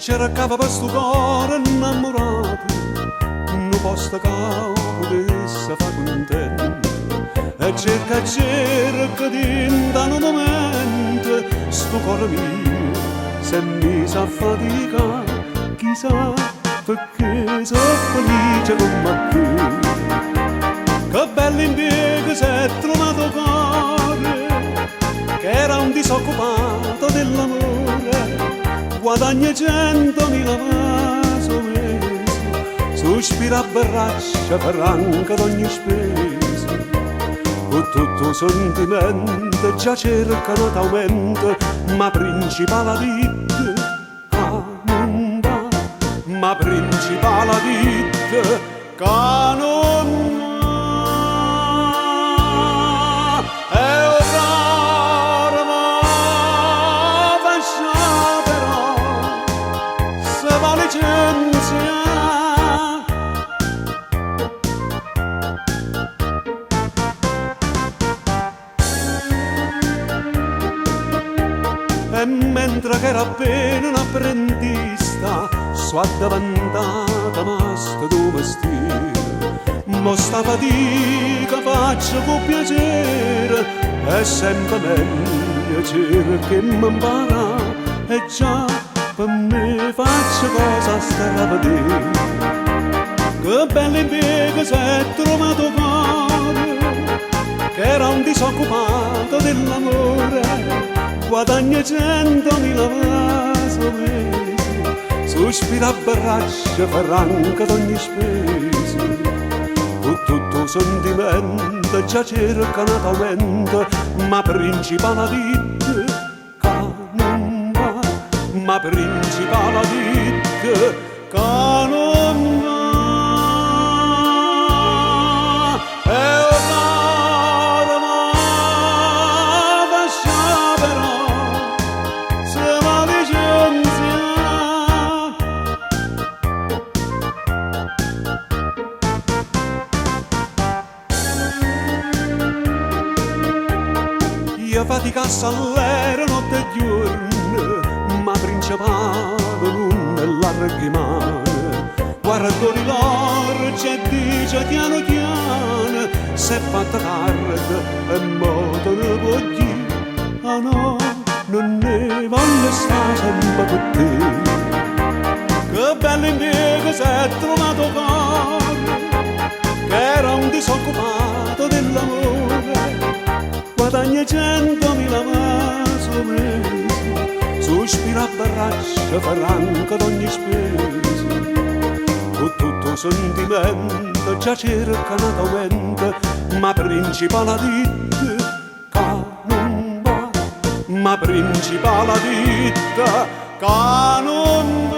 cercava per sto cuore innamorato un posto che potesse fare contento e cerca di in un momento sto cuore mio se mi sa fatica chissà perché sono felice come te. Che bello impiego si è trovato cuore che era un disoccupato dell'amore, guadagna 100.000 maso mese, sospira a berraccia per anche d'ogni spesa, con tutto sentimento già cercano d'aumento, ma principale ditte non va, ma principale ditte che non e mentre che era appena un apprendista su addavantata masta do mestiere mo sta fatica faccio con piacere e sempre meglio cerco che m'impara e già per me faccio cosa stare a vedere che bello impiego si è trovato cuore che era un disoccupato dell'amore, guadagna 100.000 maso mese, sospira a berraccia per anche d'ogni spesa, con tutto sentimento già cercano d'aumento, ma principale ditte che non va, ma principale ditte che non va. Io faticasse all'era notte e giorno, ma principale non è larghi mano. Guardo l'orge e dice piano piano, se è fatta tardi e mo te ne può dire, ah no, non ne voglio stare sempre con te. Che bello impiego si è trovato cuore, che era un disoccupato dell'amore, guadagna 100.000 maso mese, sospira a berraccia per anche d'ogni spesa, con tutto sentimento già cercano d'aumento, ma principale ditte che non va, ma principale ditte che non va.